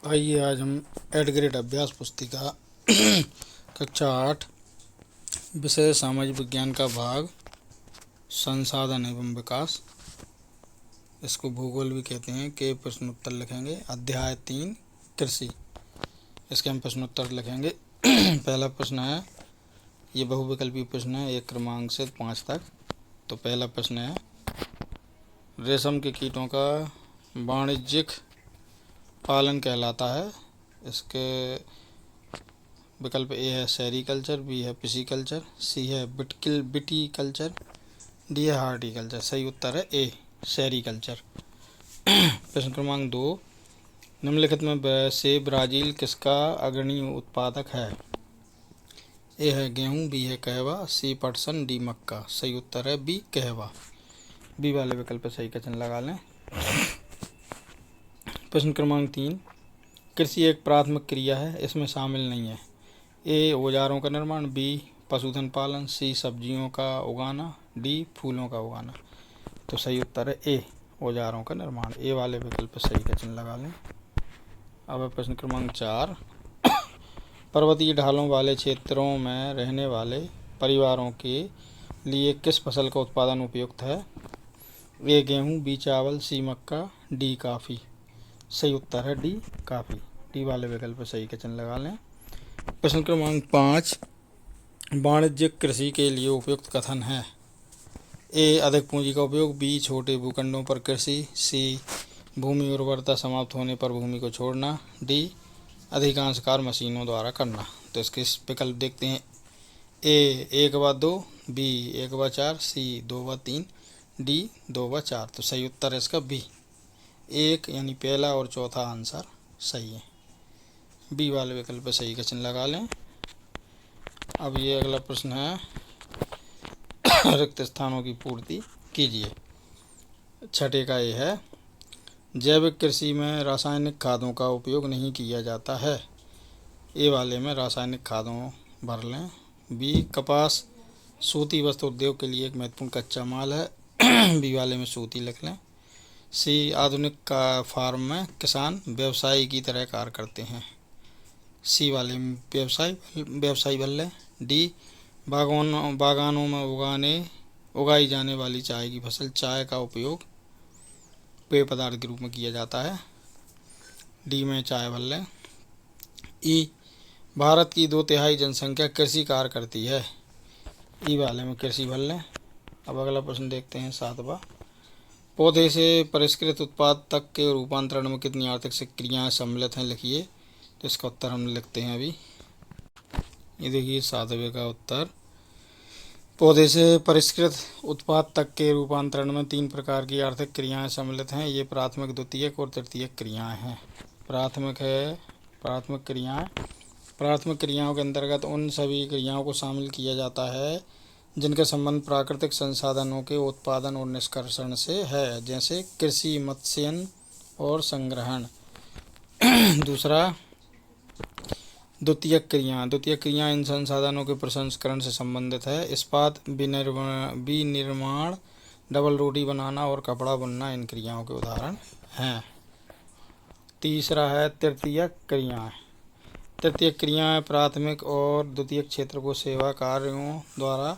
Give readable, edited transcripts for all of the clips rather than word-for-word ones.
आइए आज हम एड ग्रेड अभ्यास पुस्तिका कक्षा 8 विषय सामाजिक विज्ञान का भाग संसाधन एवं विकास, इसको भूगोल भी कहते हैं, के प्रश्नोत्तर लिखेंगे। अध्याय 3 कृषि, इसके हम प्रश्नोत्तर लिखेंगे। पहला प्रश्न है, ये बहुविकल्पी प्रश्न है 1 क्रमांक से 5 तक। तो पहला प्रश्न है, रेशम के कीटों का वाणिज्यिक पालन कहलाता है। इसके विकल्प ए है सेरीकल्चर, बी है पिसीकल्चर, सी है विटीकल्चर, डी है हार्टिकल्चर। सही उत्तर है ए सेरीकल्चर। प्रश्न क्रमांक 2, निम्नलिखित में से ब्राज़ील किसका अग्रणी उत्पादक है। ए है गेहूं, बी है कहवा, सी पटसन, डी मक्का। सही उत्तर है बी कहवा। बी वाले विकल्प पर सही का चिन्ह लगा लें। प्रश्न क्रमांक 3, कृषि एक प्राथमिक क्रिया है, इसमें शामिल नहीं है। ए औजारों का निर्माण, बी पशुधन पालन, सी सब्जियों का उगाना, डी फूलों का उगाना। तो सही उत्तर है ए औजारों का निर्माण। ए वाले विकल्प पर सही का चिन्ह लगा लें। अब प्रश्न क्रमांक 4, पर्वतीय ढालों वाले क्षेत्रों में रहने वाले परिवारों के लिए किस फसल का उत्पादन उपयुक्त है। ए गेहूँ, बी चावल, सी मक्का, डी काफ़ी। सही उत्तर है डी काफ़ी। डी वाले विकल्प पर सही का चिन्ह लगा लें। प्रश्न क्रमांक 5, वाणिज्यिक कृषि के लिए उपयुक्त कथन है। ए अधिक पूंजी का उपयोग, बी छोटे भूखंडों पर कृषि, सी भूमि उर्वरता समाप्त होने पर भूमि को छोड़ना, डी अधिकांश कार्य मशीनों द्वारा करना। तो इसके विकल्प देखते हैं। ए 1/2, बी 1/4, सी 2/3, डी 2/4। तो सही उत्तर है इसका बी 1, यानी पहला और चौथा आंसर सही है। बी वाले विकल्प पर सही का चिन्ह लगा लें। अब ये अगला प्रश्न है, रिक्त स्थानों की पूर्ति कीजिए। छठे का ये है, जैविक कृषि में रासायनिक खादों का उपयोग नहीं किया जाता है। ए वाले में रासायनिक खादों भर लें। बी कपास सूती वस्त्र उद्योग के लिए एक महत्वपूर्ण कच्चा माल है। बी वाले में सूती लिख लें। सी आधुनिक का फार्म में किसान व्यवसायी की तरह कार्य करते हैं। सी वाले में व्यवसायी भर लें। डी बागानों में उगाई जाने वाली चाय की फसल चाय का उपयोग पेय पदार्थ के रूप में किया जाता है। डी में चाय भर लें। ई भारत की 2/3 जनसंख्या कृषि कार्य करती है। ई वाले में कृषि भर लें। अब अगला प्रश्न देखते हैं 7वां, पौधे से परिष्कृत उत्पाद तक के रूपांतरण में कितनी आर्थिक क्रियाएं सम्मिलित हैं, लिखिए। तो इसका उत्तर हम लिखते हैं अभी। ये देखिए 7वें का उत्तर, पौधे से परिष्कृत उत्पाद तक के रूपांतरण में 3 प्रकार की आर्थिक क्रियाएं सम्मिलित हैं। ये प्राथमिक, द्वितीयक और तृतीयक क्रियाएं हैं। प्राथमिक क्रियाओं के अंतर्गत उन सभी क्रियाओं को शामिल किया जाता है जिनका संबंध प्राकृतिक संसाधनों के उत्पादन और निष्कर्षण से है, जैसे कृषि, मत्स्यन और संग्रहण। दूसरा, द्वितीयक क्रियाएं इन संसाधनों के प्रसंस्करण से संबंधित है। इस्पात, विनिर्माण, डबल रोटी बनाना और कपड़ा बुनना इन क्रियाओं के उदाहरण हैं। तीसरा है तृतीयक क्रियाएं प्राथमिक और द्वितीयक क्षेत्र को सेवा कार्यों द्वारा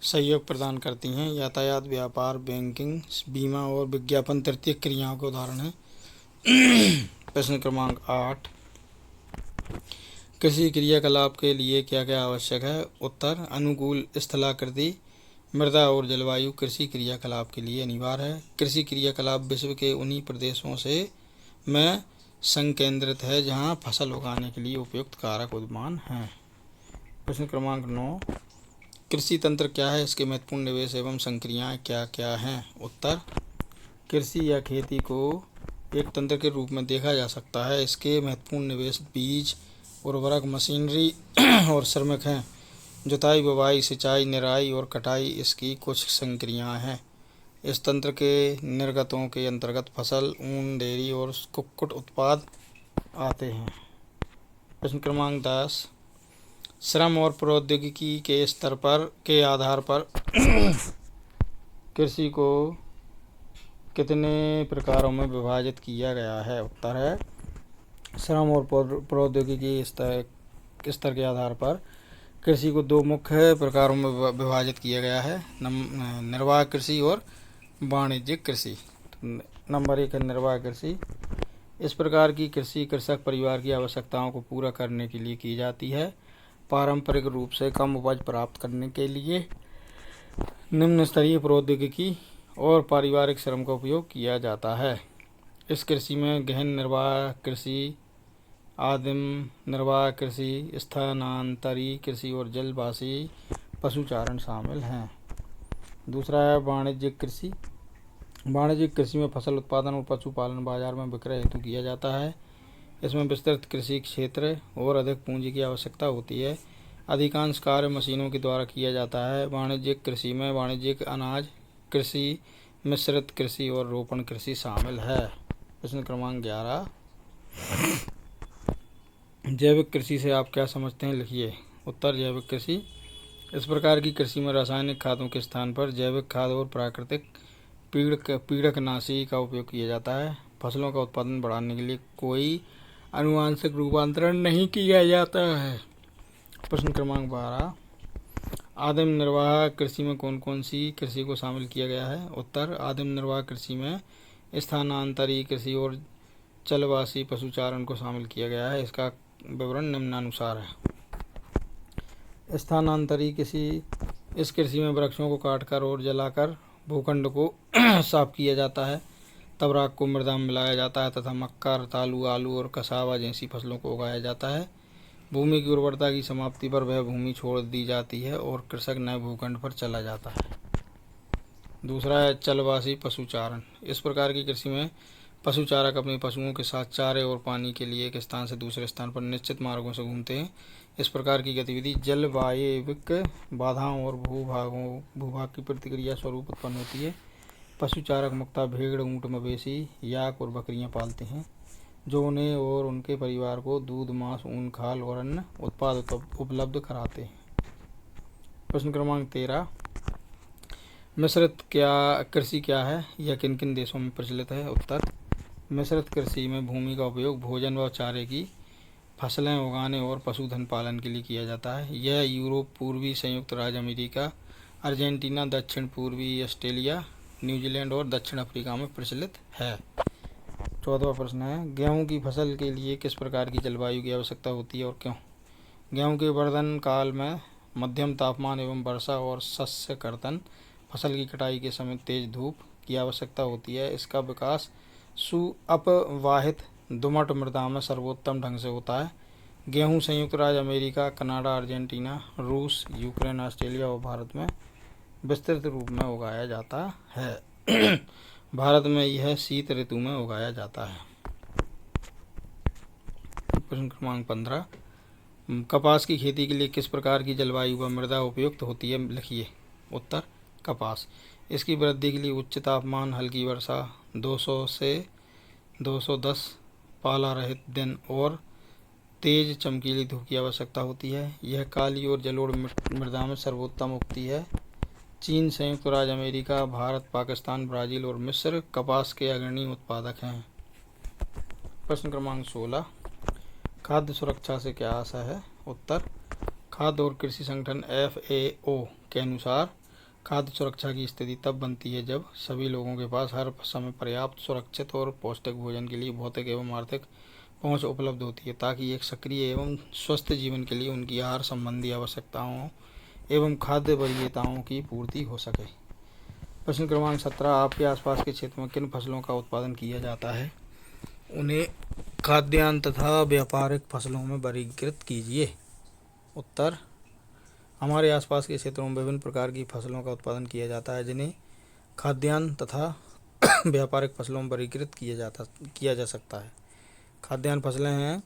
सहयोग प्रदान करती हैं। यातायात, व्यापार, बैंकिंग, बीमा और विज्ञापन तृतीयक क्रियाओं के उदाहरण हैं। प्रश्न क्रमांक 8, कृषि क्रियाकलाप के लिए क्या क्या आवश्यक है। उत्तर, अनुकूल स्थलाकृति, मृदा और जलवायु कृषि क्रियाकलाप के लिए अनिवार्य है। कृषि क्रियाकलाप विश्व के उन्हीं प्रदेशों से में संकेंद्रित है जहां फसल उगाने के लिए उपयुक्त कारक विद्यमान हैं। प्रश्न क्रमांक 9, कृषि तंत्र क्या है, इसके महत्वपूर्ण निवेश एवं संक्रियाएं क्या क्या हैं। उत्तर, कृषि या खेती को एक तंत्र के रूप में देखा जा सकता है। इसके महत्वपूर्ण निवेश बीज, उर्वरक, मशीनरी और श्रमिक हैं। जुताई, बुवाई, सिंचाई, निराई और कटाई इसकी कुछ संक्रियाएं हैं। इस तंत्र के निर्गतों के अंतर्गत फसल, ऊन, डेयरी और कुक्कुट उत्पाद आते हैं। प्रश्न क्रमांक 10, श्रम और प्रौद्योगिकी के स्तर के आधार पर कृषि को कितने प्रकारों में विभाजित किया गया है। उत्तर है, श्रम और प्रौद्योगिकी स्तर के आधार पर कृषि को दो मुख्य प्रकारों में विभाजित किया गया है, निर्वाह कृषि और वाणिज्यिक कृषि। नंबर 1 है निर्वाह कृषि। इस प्रकार की कृषि कृषक परिवार की आवश्यकताओं को पूरा करने के लिए की जाती है। पारंपरिक रूप से कम उपज प्राप्त करने के लिए निम्न स्तरीय प्रौद्योगिकी और पारिवारिक श्रम का उपयोग किया जाता है। इस कृषि में गहन निर्वाह कृषि, आदिम निर्वाह कृषि, स्थानांतरी कृषि और जलवासी पशुचारण शामिल हैं। दूसरा है वाणिज्यिक कृषि। वाणिज्यिक कृषि में फसल उत्पादन और पशुपालन बाजार में विक्रय हेतु किया जाता है। इसमें विस्तृत कृषि क्षेत्र और अधिक पूंजी की आवश्यकता होती है। अधिकांश कार्य मशीनों के द्वारा किया जाता है। वाणिज्यिक कृषि में वाणिज्यिक अनाज कृषि, मिश्रित कृषि और रोपण कृषि शामिल है। प्रश्न क्रमांक 11, जैविक कृषि से आप क्या समझते हैं, लिखिए। उत्तर, जैविक कृषि इस प्रकार की कृषि में रासायनिक खादों के स्थान पर जैविक खाद और प्राकृतिक पीड़कनाशी का उपयोग किया जाता है। फसलों का उत्पादन बढ़ाने के लिए कोई आनुवंशिक रूपांतरण नहीं किया जाता है। प्रश्न क्रमांक 12, आदिम निर्वाह कृषि में कौन कौन सी कृषि को शामिल किया गया है। उत्तर, आदिम निर्वाह कृषि में स्थानांतरी कृषि और जलवासी पशुचारण को शामिल किया गया है। इसका विवरण निम्नानुसार है। स्थानांतरी कृषि, इस कृषि में वृक्षों को काटकर और जलाकर भूखंड को साफ किया जाता है। तब राख को मृदा में मिलाया जाता है तथा मक्का, रतालू, आलू और कसावा जैसी फसलों को उगाया जाता है। भूमि की उर्वरता की समाप्ति पर वह भूमि छोड़ दी जाती है और कृषक नए भूखंड पर चला जाता है। दूसरा है जलवासी पशुचारण। इस प्रकार की कृषि में पशुचारक अपने पशुओं के साथ चारे और पानी के लिए एक स्थान से दूसरे स्थान पर निश्चित मार्गों से घूमते हैं। इस प्रकार की गतिविधि जलवायविक बाधाओं और भूभाग की प्रतिक्रिया स्वरूप उत्पन्न होती है। पशुचारक मुख्यतः भेड़, ऊँट, मवेशी, याक और बकरियां पालते हैं, जो उन्हें और उनके परिवार को दूध, मांस, ऊन, खाल और अन्य उत्पाद उपलब्ध कराते हैं। प्रश्न क्रमांक 13, मिश्रित कृषि क्या है, यह किन किन देशों में प्रचलित है। उत्तर, मिश्रित कृषि में भूमि का उपयोग भोजन व चारे की फसलें उगाने और पशुधन पालन के लिए किया जाता है। यह यूरोप, पूर्वी संयुक्त राज्य अमेरिका, अर्जेंटीना, दक्षिण पूर्वी ऑस्ट्रेलिया, न्यूजीलैंड और दक्षिण अफ्रीका में प्रचलित है। 14वां प्रश्न है, गेहूं की फसल के लिए किस प्रकार की जलवायु की आवश्यकता होती है और क्यों। गेहूं के वर्धन काल में मध्यम तापमान एवं वर्षा और शस्य कर्तन, फसल की कटाई के समय तेज धूप की आवश्यकता होती है। इसका विकास सुअपवाहित दोमट मृदा में सर्वोत्तम ढंग से होता है। गेहूं संयुक्त राज्य अमेरिका, कनाडा, अर्जेंटीना, रूस, यूक्रेन, ऑस्ट्रेलिया और भारत में विस्तृत रूप में उगाया जाता है। भारत में यह शीत ऋतु में उगाया जाता है। प्रश्न क्रमांक 15, कपास की खेती के लिए किस प्रकार की जलवायु व मृदा उपयुक्त होती है, लिखिए। उत्तर, कपास, इसकी वृद्धि के लिए उच्च तापमान, हल्की वर्षा, 200 से 210 पाला रहित दिन और तेज चमकीली धूप की आवश्यकता होती है। यह काली और जलोढ़ मृदा में सर्वोत्तम उगती है। चीन, संयुक्त राज्य अमेरिका, भारत, पाकिस्तान, ब्राज़ील और मिस्र कपास के अग्रणी उत्पादक हैं। प्रश्न क्रमांक 16, खाद्य सुरक्षा से क्या आशा है। उत्तर, खाद्य और कृषि संगठन FAO के अनुसार खाद्य सुरक्षा की स्थिति तब बनती है जब सभी लोगों के पास हर समय पर्याप्त, सुरक्षित और पौष्टिक भोजन के लिए भौतिक एवं आर्थिक पहुंच उपलब्ध होती है, ताकि एक सक्रिय एवं स्वस्थ जीवन के लिए उनकी आहार संबंधी आवश्यकताओं एवं खाद्य वरीयताओं की पूर्ति हो सके। प्रश्न क्रमांक 17, आपके आसपास के क्षेत्र में किन फसलों का उत्पादन किया जाता है, उन्हें खाद्यान्न तथा व्यापारिक फसलों में वर्गीकृत कीजिए। उत्तर, हमारे आसपास के क्षेत्रों में विभिन्न प्रकार की फसलों का उत्पादन किया जाता है, जिन्हें खाद्यान्न तथा व्यापारिक फसलों में वर्गीकृत किया जा सकता है। खाद्यान्न फसलें हैं,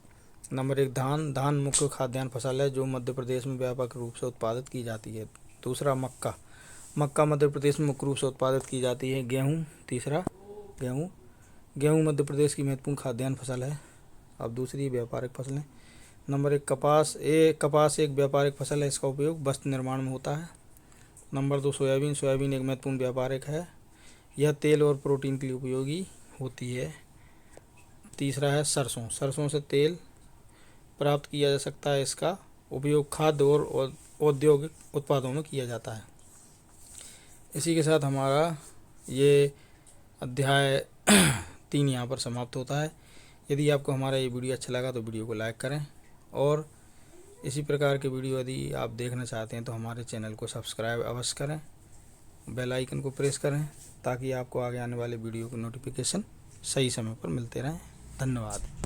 नंबर 1 धान। धान मुख्य खाद्यान्न फसल है जो मध्य प्रदेश में व्यापक रूप से उत्पादित की जाती है। दूसरा, मक्का। मक्का मध्य प्रदेश में मुख्य रूप से उत्पादित की जाती है। गेहूँ। तीसरा, गेहूँ मध्य प्रदेश की महत्वपूर्ण खाद्यान्न फसल है। अब दूसरी व्यापारिक फसलें, नंबर 1 कपास। कपास एक व्यापारिक फसल है, इसका उपयोग वस्त्र निर्माण में होता है। Number 2 soybean. सोयाबीन एक महत्वपूर्ण व्यापारिक है, यह तेल और प्रोटीन के लिए उपयोगी होती है। तीसरा है सरसों। सरसों से तेल प्राप्त किया जा सकता है। इसका उपयोग खाद्य और औद्योगिक उत्पादों में किया जाता है। इसी के साथ हमारा ये अध्याय 3 यहाँ पर समाप्त होता है। यदि आपको हमारा ये वीडियो अच्छा लगा तो वीडियो को लाइक करें, और इसी प्रकार के वीडियो यदि आप देखना चाहते हैं तो हमारे चैनल को सब्सक्राइब अवश्य करें, बेल आइकन को प्रेस करें, ताकि आपको आगे आने वाले वीडियो की नोटिफिकेशन सही समय पर मिलते रहें। धन्यवाद।